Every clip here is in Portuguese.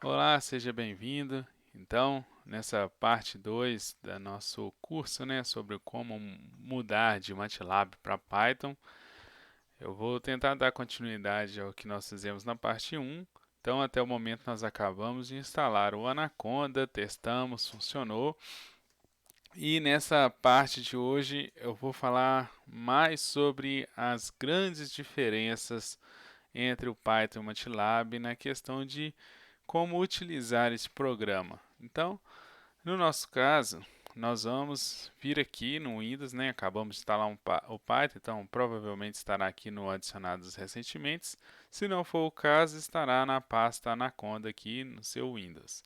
Olá, seja bem-vindo. Então, nessa parte 2 do nosso curso, né, sobre como mudar de MATLAB para Python, eu vou tentar dar continuidade ao que nós fizemos na parte um. Então, até o momento nós acabamos de instalar o Anaconda, testamos, funcionou. E nessa parte de hoje eu vou falar mais sobre as grandes diferenças entre o Python e o MATLAB na questão de como utilizar esse programa. Então, no nosso caso, nós vamos vir aqui no Windows, né? Acabamos de instalar o Python, então provavelmente estará aqui no adicionados recentemente. Se não for o caso, estará na pasta Anaconda aqui no seu Windows.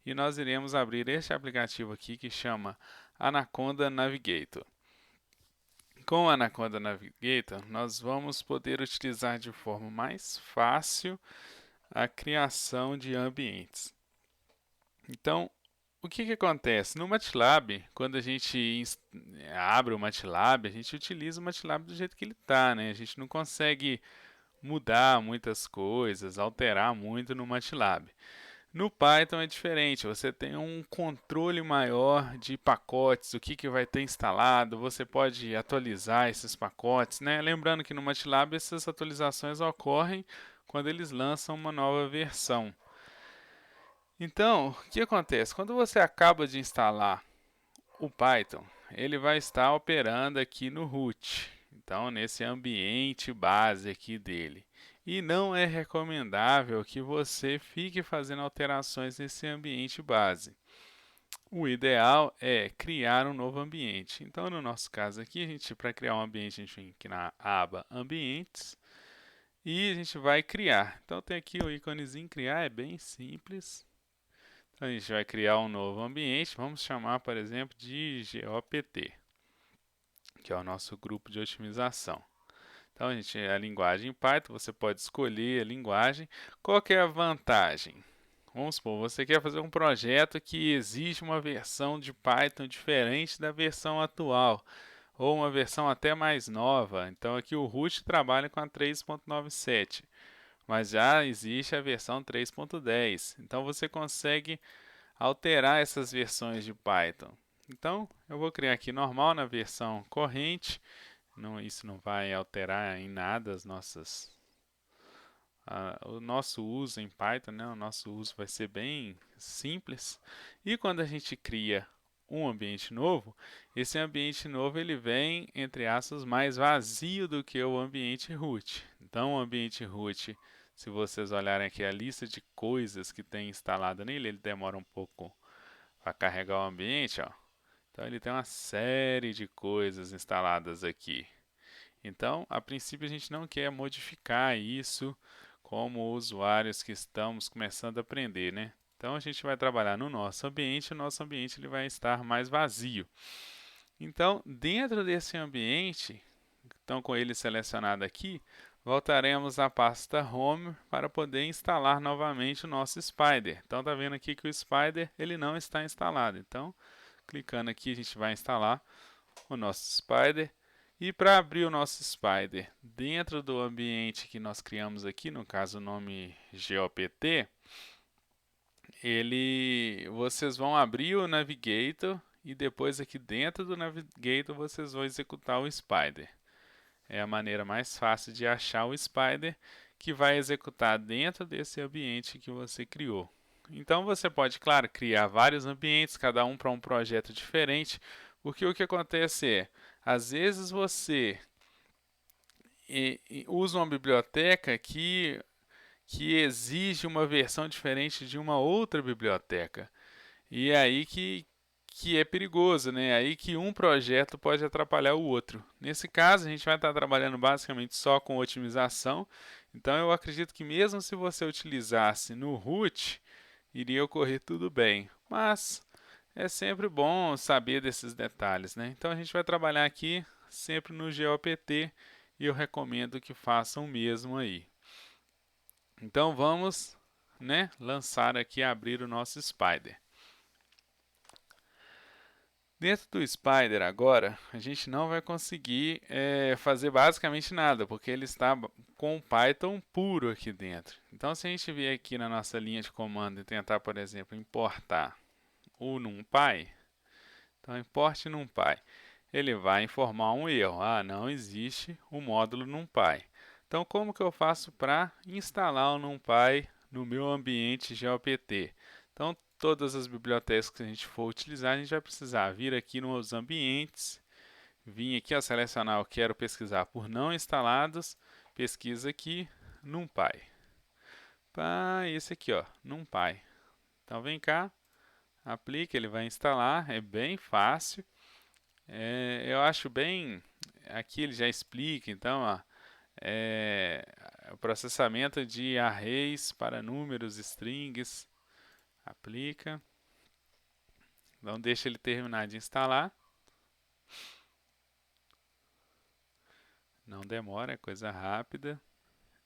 E nós iremos abrir este aplicativo aqui que chama Anaconda Navigator. Com o Anaconda Navigator, nós vamos poder utilizar de forma mais fácil a criação de ambientes. Então, o que acontece? No MATLAB, quando a gente abre o MATLAB, a gente utiliza o MATLAB do jeito que ele está, né? A gente não consegue mudar muitas coisas, alterar muito no MATLAB. No Python é diferente, você tem um controle maior de pacotes, o que vai ter instalado, você pode atualizar esses pacotes, né? Lembrando que no MATLAB essas atualizações ocorrem quando eles lançam uma nova versão. Então, o que acontece? Quando você acaba de instalar o Python, ele vai estar operando aqui no root, então nesse ambiente base aqui dele. E não é recomendável que você fique fazendo alterações nesse ambiente base. O ideal é criar um novo ambiente. Então, no nosso caso aqui, para criar um ambiente, a gente vem aqui na aba Ambientes e a gente vai criar. Então, tem aqui o íconezinho criar, é bem simples. Então, a gente vai criar um novo ambiente, vamos chamar, por exemplo, de GOPT, que é o nosso grupo de otimização. Então, a linguagem Python, você pode escolher a linguagem. Qual que é a vantagem? Vamos supor, você quer fazer um projeto que exige uma versão de Python diferente da versão atual, ou uma versão até mais nova. Então, aqui o root trabalha com a 3.97, mas já existe a versão 3.10. Então, você consegue alterar essas versões de Python. Então, eu vou criar aqui normal na versão corrente. Não, isso não vai alterar em nada o nosso uso em Python, né? O nosso uso vai ser bem simples. E quando a gente cria um ambiente novo, esse ambiente novo ele vem, entre aspas, mais vazio do que o ambiente root. Então, o ambiente root, se vocês olharem aqui a lista de coisas que tem instalada nele, ele demora um pouco para carregar o ambiente, ó. Então ele tem uma série de coisas instaladas aqui. Então, a princípio a gente não quer modificar isso como usuários que estamos começando a aprender, né? Então a gente vai trabalhar no nosso ambiente, o nosso ambiente ele vai estar mais vazio. Então, dentro desse ambiente, então com ele selecionado aqui, voltaremos à pasta Home para poder instalar novamente o nosso Spider. Então tá vendo aqui que o Spider ele não está instalado. Então, clicando aqui a gente vai instalar o nosso Spider. E para abrir o nosso Spider dentro do ambiente que nós criamos aqui, no caso o nome GOPT, vocês vão abrir o Navigator e depois aqui dentro do Navigator vocês vão executar o Spider. É a maneira mais fácil de achar o Spider que vai executar dentro desse ambiente que você criou. Então você pode, claro, criar vários ambientes, cada um para um projeto diferente, porque o que acontece é, às vezes você usa uma biblioteca que exige uma versão diferente de uma outra biblioteca. E é aí que é perigoso, né? É aí que um projeto pode atrapalhar o outro. Nesse caso, a gente vai estar trabalhando basicamente só com otimização. Então, eu acredito que mesmo se você utilizasse no root, iria ocorrer tudo bem. Mas é sempre bom saber desses detalhes, né? Então, a gente vai trabalhar aqui sempre no GOPT e eu recomendo que façam o mesmo aí. Então, vamos, né, lançar aqui, abrir o nosso Spider. Dentro do Spider agora, a gente não vai conseguir fazer basicamente nada, porque ele está com o Python puro aqui dentro. Então, se a gente vier aqui na nossa linha de comando e tentar, por exemplo, importar o NumPy, então importe NumPy, ele vai informar um erro. Ah, não existe o módulo NumPy. Então, como que eu faço para instalar o NumPy no meu ambiente GeoPT? Então, todas as bibliotecas que a gente for utilizar, a gente vai precisar vir aqui nos ambientes, vir aqui, ó, selecionar, eu quero pesquisar por não instalados, pesquisa aqui, NumPy. Esse aqui, ó, NumPy. Então, vem cá, aplica, ele vai instalar, é bem fácil. Eu acho bem, aqui ele já explica, então, ó, o processamento de arrays para números, strings, aplica. Então deixa ele terminar de instalar. Não demora, é coisa rápida.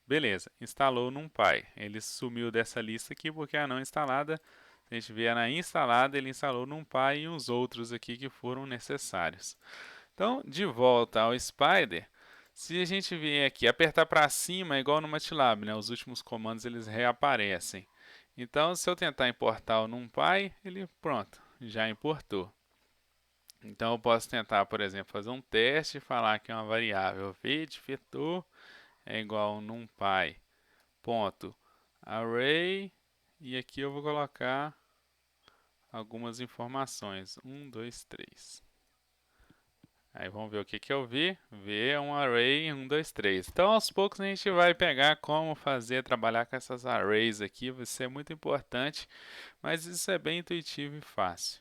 Beleza, instalou o NumPy. Ele sumiu dessa lista aqui porque a não instalada, se a gente vier na instalada, ele instalou o NumPy e uns outros aqui que foram necessários. Então, de volta ao Spider, se a gente vier aqui, apertar para cima, é igual no MATLAB, né? Os últimos comandos eles reaparecem. Então, se eu tentar importar o NumPy, ele, pronto, já importou. Então, eu posso tentar, por exemplo, fazer um teste e falar que é uma variável v de vetor é igual a NumPy, ponto, array, e aqui eu vou colocar algumas informações, 1, 2, 3. Aí vamos ver o que é o V. V é um array 1, 2, 3. Então, aos poucos, a gente vai pegar como trabalhar com essas arrays aqui. Vai ser muito importante, mas isso é bem intuitivo e fácil.